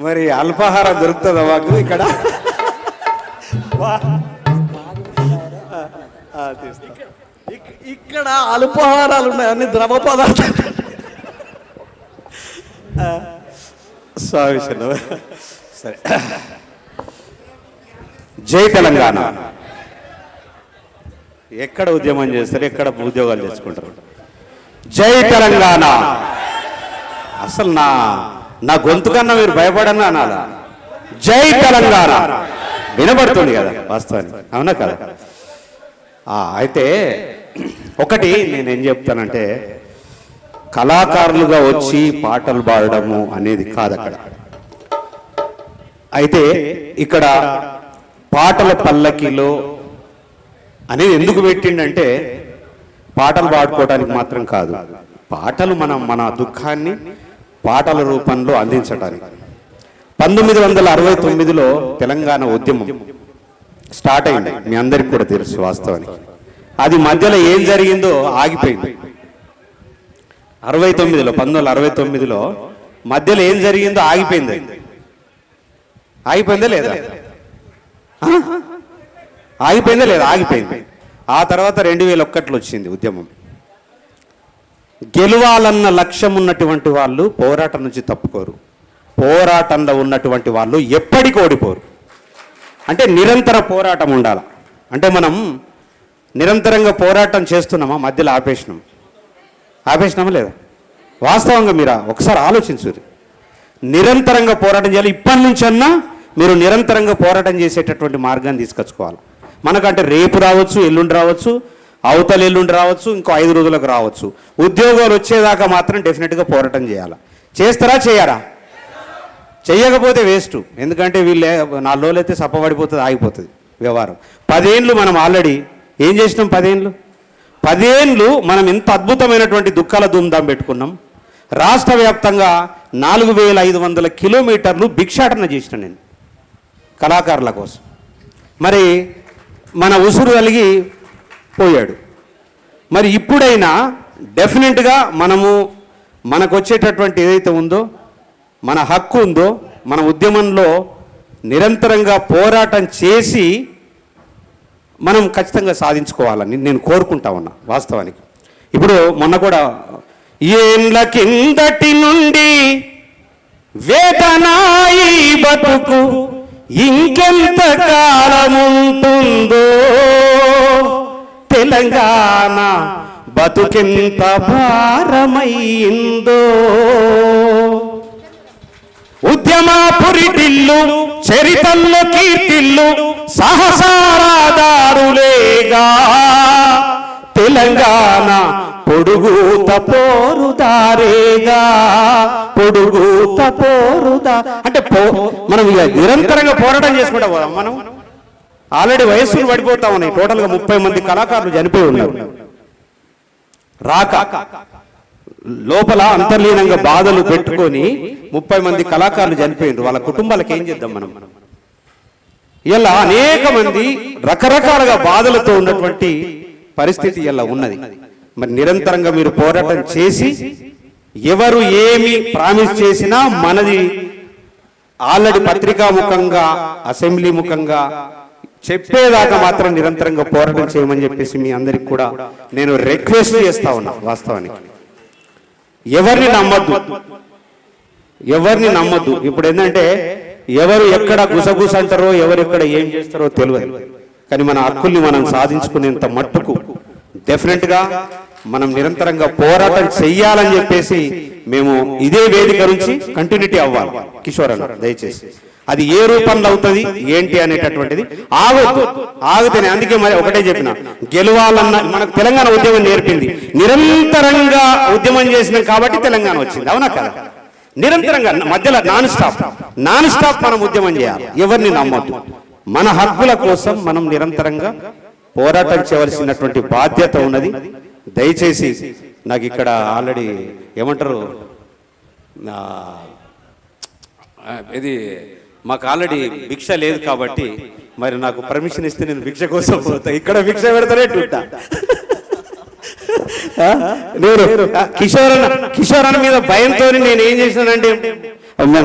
మరి అల్పాహారం దొరుకుతుందా మాకు ఇక్కడ? ఇక్కడ అల్పాహారాలు ఉన్నాయి, అన్ని ద్రవ పదార్థాలు. సరే, జై తెలంగాణ. ఎక్కడ ఉద్యమం చేస్తారు, ఎక్కడ ఉద్యోగాలు చేసుకుంటారు? జై తెలంగాణ. అసలు నా గొంతు కన్నా మీరు భయపడని అనాలా? జై తెలంగాణ వినబడుతుంది కదా వాస్తవానికి, అవునా కదా? అయితే ఒకటి నేనేం చెప్తానంటే, కళాకారులుగా వచ్చి పాటలు పాడడము అనేది కాదు అక్కడ. అయితే ఇక్కడ పాటల పల్లకిలో అనేది ఎందుకు పెట్టిండంటే, పాటలు పాడుకోవడానికి మాత్రం కాదు, పాటలు మన దుఃఖాన్ని పాటల రూపంలో అందించడానికి. 1969లో తెలంగాణ ఉద్యమం స్టార్ట్ అయింది, మీ అందరికి కూడా తెలుసు వాస్తవానికి. అది మధ్యలో ఏం జరిగిందో ఆగిపోయింది. 1969లో మధ్యలో ఏం జరిగిందో ఆగిపోయింది. ఆగిపోయిందా లేదా? ఆగిపోయింది. ఆ తర్వాత 2001లో వచ్చింది ఉద్యమం. గెలవాలన్న లక్ష్యం ఉన్నటువంటి వాళ్ళు పోరాటం నుంచి తప్పుకోరు, పోరాటంలో ఉన్నటువంటి వాళ్ళు ఎప్పటికీ ఓడిపోరు. అంటే నిరంతర పోరాటం ఉండాలి. అంటే మనం నిరంతరంగా పోరాటం చేస్తున్నామా, మధ్యలో ఆపేసినామా లేదా? వాస్తవంగా మీరు ఒకసారి ఆలోచించుర్రి. నిరంతరంగా పోరాటం చేయాలి. ఇప్పటి నుంచన్నా మీరు నిరంతరంగా పోరాటం చేసేటటువంటి మార్గాన్ని తీసుకొచ్చుకోవాలి. మనకంటే రేపు రావచ్చు, ఎల్లుండి రావచ్చు, అవతల ఎల్లుండి రావచ్చు, ఇంకో 5 రోజులకు రావచ్చు. ఉద్యోగాలు వచ్చేదాకా మాత్రం డెఫినెట్గా పోరాటం చేయాలి. చేస్తారా, చేయరా? చెయ్యకపోతే వేస్ట్. ఎందుకంటే వీళ్ళు 4 రోజులు అయితే సప్పబడిపోతుంది, ఆగిపోతుంది వ్యవహారం. 10 ఏళ్ళు మనం ఆల్రెడీ ఏం చేసినాం? 10 ఏళ్ళు మనం ఎంత అద్భుతమైనటువంటి దుఃఖాల ధూమ్ధాం పెట్టుకున్నాం. రాష్ట్ర వ్యాప్తంగా 4500 కిలోమీటర్లు భిక్షాటన చేసిన నేను కళాకారుల కోసం. మరి మన ఉసురు కలిగి పోయాడు. మరి ఇప్పుడైనా డెఫినెట్గా మనకు వచ్చేటటువంటి ఏదైతే ఉందో, మన హక్కు ఉందో, మన ఉద్యమంలో నిరంతరంగా పోరాటం చేసి మనం ఖచ్చితంగా సాధించుకోవాలని నేను కోరుకుంటా ఉన్నా వాస్తవానికి. ఇప్పుడు మొన్న కూడా ఏండ్ల కిందటి నుండి వేదనాయి బతుకు ఇంకెంత కాలముంటుందో, తెలంగాణ బతుకెంత భారమైందో, ఉద్యమపురిటిల్లు చరితల్లో కీర్తిల్లు సహసారాదారులేగా, తెలంగాణ పొడుగుత పోరుదారేగా, పొడుగుత పోరుదా. అంటే మనం ఇక నిరంతరంగా పోరాటం చేసుకుంటా పోదాం. మనం ఆల్రెడీ వయస్సులు పడిపోతా ఉన్నాయి. టోటల్గా 30 మంది కళాకారులు చనిపోయి ఉన్నారు. రాక లోపల అంతర్లీనంగా బాధలు పెట్టుకొని 30 మంది కళాకారులు చనిపోయినారు. వాళ్ళ కుటుంబాలకు ఏం చేద్దాం మనం? ఇలా అనేక మంది రకరకాలుగా బాధలతో ఉన్నటువంటి పరిస్థితి ఇలా ఉన్నది. మరి నిరంతరంగా మీరు పోరాటం చేసి ఎవరు ఏమి ప్రామిస్ చేసినా మనది ఆల్రెడీ పత్రికా ముఖంగా, అసెంబ్లీ ముఖంగా చెప్పేదాకా మాత్రం నిరంతరంగా పోరాటం చేయమని చెప్పేసి మీ అందరికి కూడా నేను రిక్వెస్ట్ చేస్తా ఉన్నా. వాస్తవానికి ఎవరిని నమ్మద్దు. ఇప్పుడు ఏంటంటే ఎవరు ఎక్కడ గుసగుస అంటారో, ఎవరు ఎక్కడ ఏం చేస్తారో తెలియదు. కానీ మన హక్కుల్ని మనం సాధించుకునేంత మట్టుకు డెఫినెట్గా మనం నిరంతరంగా పోరాటం చెయ్యాలని చెప్పేసి మేము ఇదే వేదిక నుంచి కంటిన్యూటీ అవ్వాలి. కిషోర్ అన్న దయచేసి అది ఏ రూపంలో అవుతుంది ఏంటి అనేటటువంటిది ఆగితేనే. అందుకే మరి ఒకటే చెప్పిన, గెలవాలన్న మనకు తెలంగాణ ఉద్యమం నేర్పింది. నిరంతరంగా ఉద్యమం చేసినాం కాబట్టి తెలంగాణ వచ్చింది, అవునా కదా? నిరంతరంగా మధ్యలో నాన్ స్టాప్ మనం ఉద్యమం చేయాలి. ఎవరిని నమ్మొద్దు. మన హక్కుల కోసం మనం నిరంతరంగా పోరాటం చేయవలసినటువంటి బాధ్యత ఉన్నది. దయచేసి నాకు ఇక్కడ ఆల్రెడీ ఏమంటారు, ఇది మాకు ఆల్రెడీ భిక్ష లేదు కాబట్టి మరి నాకు పర్మిషన్ ఇస్తే నేను భిక్ష కోసం పోతా. ఇక్కడ భిక్ష పెడతానే ఉంటా. నేను కిషోర్ అన్న మీద భయంతో నేను ఏం చేసినానంటే,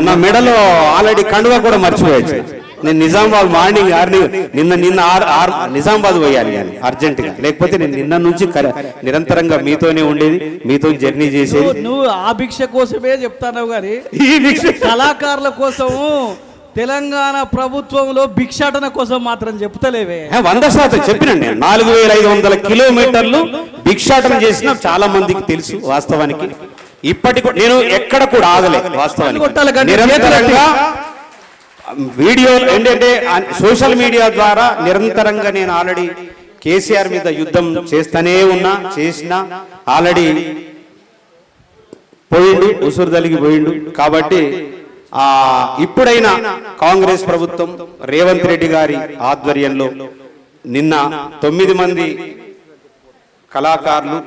నా మెడలో ఆల్రెడీ కండువా కూడా మర్చిపోయచ్చు. నేను నిజామాబాద్ మార్నింగ్ నిన్న నిజామాబాద్ పోయాలి కానీ అర్జెంటుగా, లేకపోతే నేను నిన్న నుంచి నిరంతరంగా మీతోనే ఉండేది, మీతో జర్నీ చేసేది. నువ్వు ఆ భిక్ష కోసమే చెప్తావు కానీ ఈ భిక్ష కళాకారుల కోసము తెలంగాణ ప్రభుత్వంలో భిక్షాటన కోసం మాత్రం చెప్తలేవే. 100% చెప్పినండి. 4500 కిలోమీటర్లు భిక్షాటన చేసిన చాలా మందికి తెలుసు. వాస్తవానికి ఇప్పటికి నేను ఎక్కడ కూడా ఆగలే. వాస్తవానికి నిరంతరంగా వీడియో ఏంటంటే సోషల్ మీడియా ద్వారా నిరంతరంగా నేను ఆల్రెడీ కేసీఆర్ మీద యుద్ధం చేస్తూనే ఉన్నా, చేసిన ఆల్రెడీ పోయిండు, ఉసురు తలిగి పోయిండు. కాబట్టి ఇప్పుడైనా కాంగ్రెస్ ప్రభుత్వం రేవంత్ రెడ్డి గారి ఆధ్వర్యంలో నిన్న 9 మంది కళాకారులు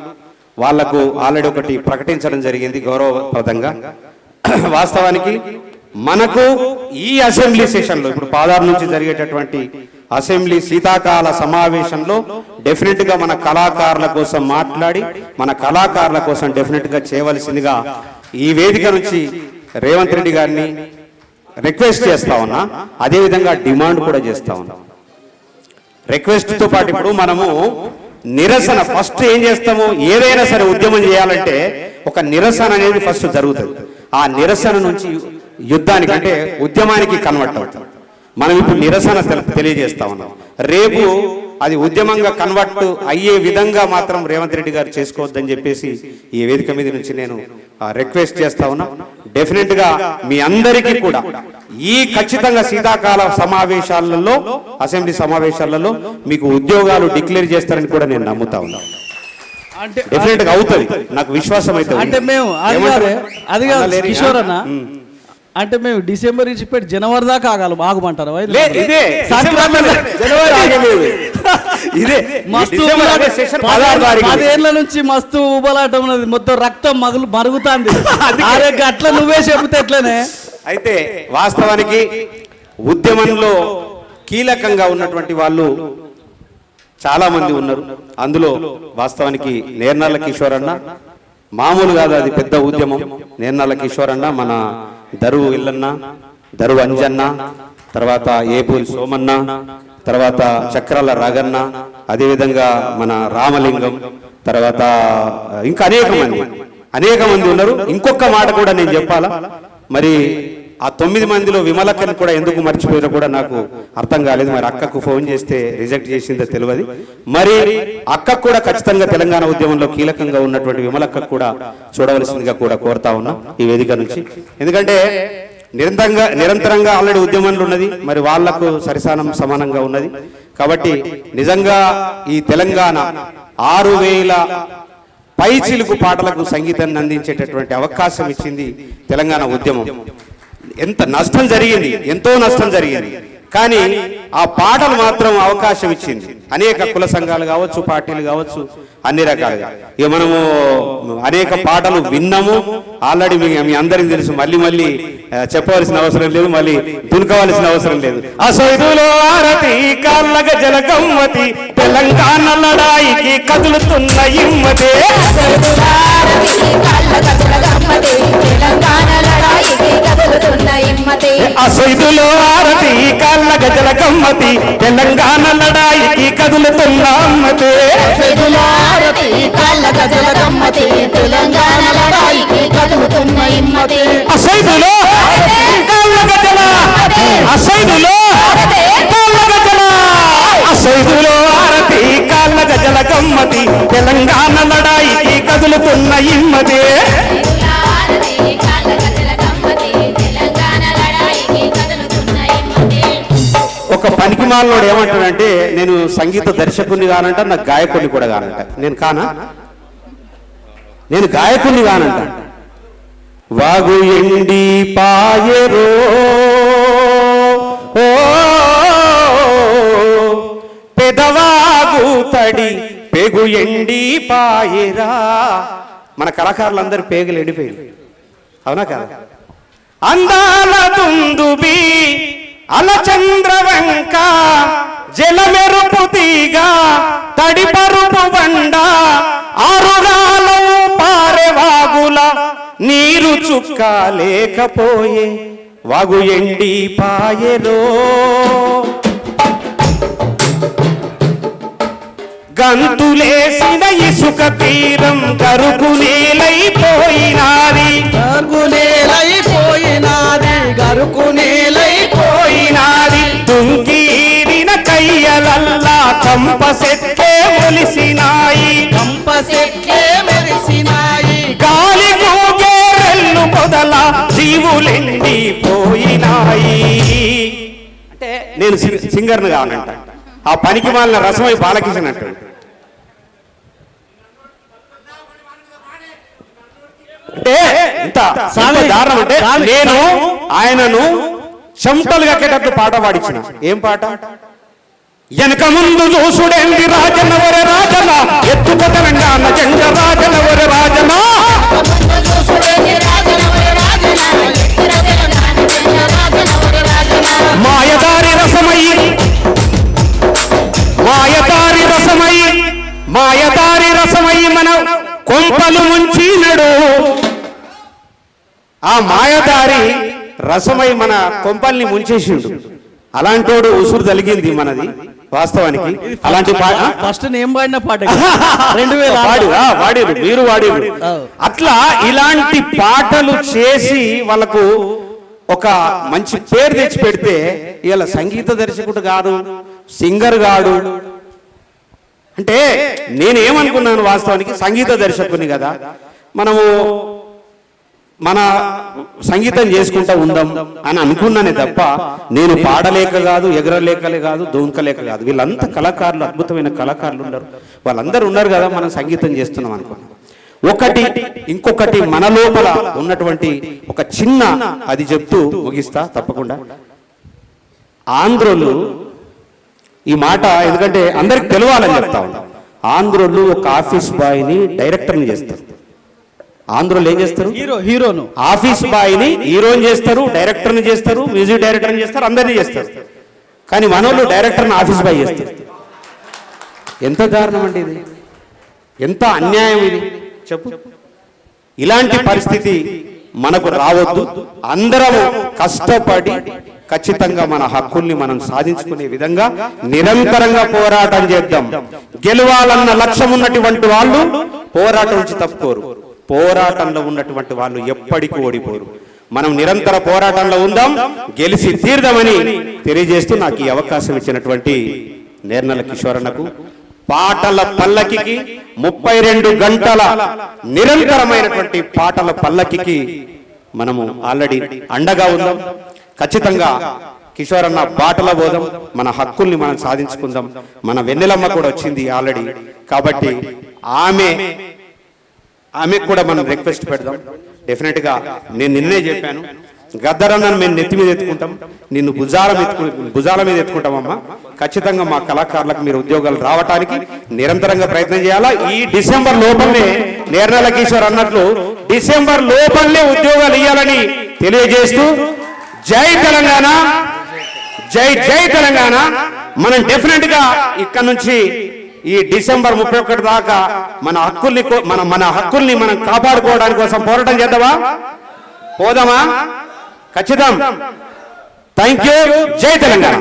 వాళ్లకు ఆల్రెడీ ఒకటి ప్రకటించడం జరిగింది గౌరవప్రదంగా. వాస్తవానికి మనకు ఈ అసెంబ్లీ సెషన్లో ఇప్పుడు 16 నుంచి జరిగేటటువంటి అసెంబ్లీ శీతాకాల సమావేశంలో డెఫినెట్ గా మన కళాకారుల కోసం మాట్లాడి మన కళాకారుల కోసం డెఫినెట్ గా చేయవలసిందిగా ఈ వేదిక నుంచి రేవంత్ రెడ్డి గారిని రిక్వెస్ట్ చేస్తా ఉన్నా. అదేవిధంగా డిమాండ్ కూడా చేస్తా ఉన్నా. రిక్వెస్ట్ తో పాటు ఇప్పుడు మనము నిరసన ఫస్ట్ ఏం చేస్తాము, ఏదైనా సరే ఉద్యమం చేయాలంటే ఒక నిరసన అనేది ఫస్ట్ జరుగుతుంది. ఆ నిరసన నుంచి యుద్ధానికి అంటే ఉద్యమానికి కన్వర్ట్ అవుతుంది. మనం ఇప్పుడు నిరసన తెలియజేస్తా ఉన్నాం. రేపు అది ఉద్యమంగా కన్వర్ట్ అయ్యే విధంగా మాత్రం రేవంత్ రెడ్డి గారు చేసుకోవద్దని చెప్పేసి ఈ వేదిక మీద నుంచి నేను రిక్వెస్ట్ చేస్తా ఉన్నా. డెఫినెట్ గా మీ అందరికీ కూడా ఈ ఖచ్చితంగా శీతాకాల సమావేశాలలో అసెంబ్లీ సమావేశాలలో మీకు ఉద్యోగాలు డిక్లేర్ చేస్తారని కూడా నేను నమ్ముతా ఉన్నా. అంటే డెఫినెట్ గా అవుతుంది, నాకు విశ్వాసం అయితే. అంటే మేము అది కాదు కిషోర్ అన్న, అంటే మేము డిసెంబర్ నుంచి పెట్టి జనవరి దాకా ఆగాలి ఆగమంటారు. పదేళ్ల నుంచి మస్తు ఉబలాటం ఉన్నది, మొత్తం రక్తం మరుగుతుంది. అట్లా నువ్వే చెబితే ఎట్లనే. అయితే వాస్తవానికి ఉద్యమంలో కీలకంగా ఉన్నటువంటి వాళ్ళు చాలా మంది ఉన్నారు. అందులో వాస్తవానికి నేర్నాల కిషోర్ అన్న మామూలు కాదు, అది పెద్ద ఉద్యమం. నేర్నాల కిషోర్ అన్న, మన దరువు ఇల్లన్న, దరువు అంజన్న, తర్వాత ఏపూరి సోమన్న, తర్వాత చక్రాల రాగన్న, అదేవిధంగా మన రామలింగం, తర్వాత ఇంకా అనేక మంది ఉన్నారు. ఇంకొక మాట కూడా నేను చెప్పాలా, మరి ఆ 9 మందిలో విమలక్కని కూడా ఎందుకు మర్చిపోయినా కూడా నాకు అర్థం కాలేదు. మరి అక్కకు ఫోన్ చేస్తే రిజెక్ట్ చేసిందో తెలియదు. మరి అక్కకు కూడా ఖచ్చితంగా తెలంగాణ ఉద్యమంలో కీలకంగా ఉన్నటువంటి విమలక్క కూడా చూడవలసిందిగా కూడా కోరుతా ఉన్నా ఈ వేదిక నుంచి. ఎందుకంటే నిరంతరంగా ఆల్రెడీ ఉద్యమంలో ఉన్నది, మరి వాళ్లకు సమానంగా ఉన్నది. కాబట్టి నిజంగా ఈ తెలంగాణ 6000 పైచిలుకు పాటలకు సంగీతాన్ని అందించేటటువంటి అవకాశం ఇచ్చింది తెలంగాణ ఉద్యమం. ఎంత నష్టం జరిగింది, ఎంతో నష్టం జరిగింది. కానీ ఆ పాటలు మాత్రం అవకాశం ఇచ్చింది. అనేక కుల సంఘాలు కావచ్చు, పార్టీలు కావచ్చు, అన్ని రకాలుగా. ఇక మనము అనేక పాటలు విన్నాము ఆల్రెడీ. మీ అందరికీ తెలుసు, మళ్ళీ చెప్పవలసిన అవసరం లేదు, మళ్ళీ దునకవలసిన అవసరం లేదు. అసైదులో ఆరతి కాళ్ళగ జలగమ్మతి తెలంగాణ లడాయికి కదులుతున్న ఇమ్మతే. అసైదులో ఆరతి కాళ్ళగ జలగమ్మతి తెలంగాణ లడాయికి కదులుతున్న అమ్మతే. అసైదులో ఆరతి కాళ్ళగ జలగమ్మతి తెలంగాణ లడాయికి కదులుతున్న ఇమ్మతే. అసైదులో కాళ్ళగ జల అసైదులో కాళ్ళగ జల అసైదులో ఆరతి కాళ్ళగ జలగమ్మతి తెలంగాణ లడాయికి కదులుతున్న ఇమ్మతే. ఒక పనికిమాలోడు ఏమంటాడంటే, నేను సంగీత దర్శకుని కానంట, నాకు గాయకుని కూడా కానంట. నేను కానా? నేను గాయకుని కానంట. వాగు ఎండి పాయరో పెదవాగు తడి పేగు ఎండి పాయరా. మన కళాకారులందరూ పేగులు ఎండిపోయింది, అవునా కదా? అందాల దుందుబి అలచంద్రవంక జలమెరుపు తీగ తడిపరుపు బండ ఆరుగాలు పారెవాగుల నీరు నీరు చుక్క లేకపోయే వాగు ఎండి పాయెరో గంతులేసిన ఇసుక తీరం కరుకు నేలైపోయినాది గరుకు నేలైపోయినాది తుంగీరిన కయ్యలల్లా కంప సెట్టే మొలిసినాయి గాలి గోగేరెల్లు పొదల జీవులెండిపోయినాయి. అంటే నేను సింగర్ను కావాలంట, ఆ పనికి మాలిన రసమై బాలకిషన్ అంటాడు. అంటే ఇంత దారుణం అంటే నేను ఆయనను చెమటలు కక్కేటప్పుడు పాట పాడించిన. ఏం పాట? వెనక ముందు చూసుడేంది రాజనవర రాజన ఎత్తుక తెలంగాణ జెండ రాజనవర రాజన మాయదారి రసమై మన కొంపలు ముంచినడు. ఆ మాయదారి రసమై మన కొంపల్ని ముంచేసిండు. అలాంటోడు ఉసురు తలిగింది మనది వాస్తవానికి. అలాంటి ఫస్ట్ నేను పాడిన పాట వాడిరు, మీరు వాడిరు. అట్లా ఇలాంటి పాటలు చేసి వాళ్ళకు ఒక మంచి పేరు తెచ్చి పెడితే ఇలా సంగీత దర్శకుడు కాదు, సింగర్ కాడు. అంటే నేనేమనుకున్నాను, వాస్తవానికి సంగీత దర్శకుని కదా, మనము మన సంగీతం చేసుకుంటా ఉందాం అని అనుకున్నానే తప్ప నేను పాడలేక కాదు, ఎగరలేకలే కాదు, దొంకలేక కాదు. వీళ్ళంతా కళాకారులు, అద్భుతమైన కళాకారులు ఉన్నారు. వాళ్ళందరూ ఉన్నారు కదా, మనం సంగీతం చేస్తున్నాం అనుకున్నాం. ఇంకొకటి మన లోపల ఉన్నటువంటి ఒక చిన్న, అది చెప్తూ ముగిస్తా తప్పకుండా. ఆంధ్రులు ఈ మాట ఎందుకంటే అందరికి తెలవాలని చెప్తా ఉన్నాం. ఆంధ్రులు ఒక ఆఫీస్ బాయ్ని డైరెక్టర్ని చేస్తారు. ఆంధ్రులు ఏం చేస్తారు? హీరోను ఆఫీస్ బాయ్ని హీరోని చేస్తారు, డైరెక్టర్ని చేస్తారు, మ్యూజిక్ డైరెక్టర్ని చేస్తారు, అందరినీ చేస్తారు. కానీ మనోళ్ళు డైరెక్టర్ని ఆఫీస్ బాయ్ చేస్తారు. ఎంత దారుణం అండి ఇది, ఎంత అన్యాయం ఇది చెప్పు. ఇలాంటి పరిస్థితి మనకు రావద్దు. అందరము కష్టపడి ఖచ్చితంగా మన హక్కుల్ని మనం సాధించుకునే విధంగా నిరంతరంగా పోరాటం చేద్దాం. గెలవాలన్న లక్ష్యం ఉన్నటువంటి వాళ్ళు పోరాటం నుంచి తప్పుకోరు. పోరాటంలో ఉన్నటువంటి వాళ్ళు ఎప్పటికీ ఓడిపోరు. మనం నిరంతర పోరాటంలో ఉందాం, గెలిచి తీర్దామని తెలియజేస్తూ నాకు ఈ అవకాశం ఇచ్చినటువంటి నేర్నల కిషోరన్నకు, పాటల పల్లకికి 32 గంటల నిరంతరమైనటువంటి పాటల పల్లకికి మనము ఆల్రెడీ అండగా ఉందాం. ఖచ్చితంగా కిషోరన్న బాటల బోధం, మన హక్కుల్ని మనం సాధించుకుందాం. మన వెన్నెలమ్మ కూడా వచ్చింది ఆల్రెడీ, కాబట్టి ఆమెకు కూడా మనం రిక్వెస్ట్ పెడదాం. డెఫినెట్గా నేను నిన్నే చెప్పాను, గద్దరన్నను మేము నెత్తి మీద ఎత్తుకుంటాం, నిన్ను భుజాల మీద ఎత్తుకుంటామమ్మా. ఖచ్చితంగా మా కళాకారులకు మీరు ఉద్యోగాలు రావడానికి నిరంతరంగా ప్రయత్నం చేయాలా. ఈ డిసెంబర్ లోపలనే నేర్నల కిషోర్ అన్నట్లు డిసెంబర్ లోపలనే ఉద్యోగాలు ఇవ్వాలని తెలియజేస్తూ, జై తెలంగాణ, జై జై తెలంగాణ. మనం డెఫినెట్ గా ఇక్కడ నుంచి ఈ డిసెంబర్ 31 దాకా మన హక్కుల్ని మనం కాపాడుకోవడానికి కోసం పోరాటం చేద్దామా, పోదామా? ఖచ్చితం. Thank you. జై తెలంగాణ.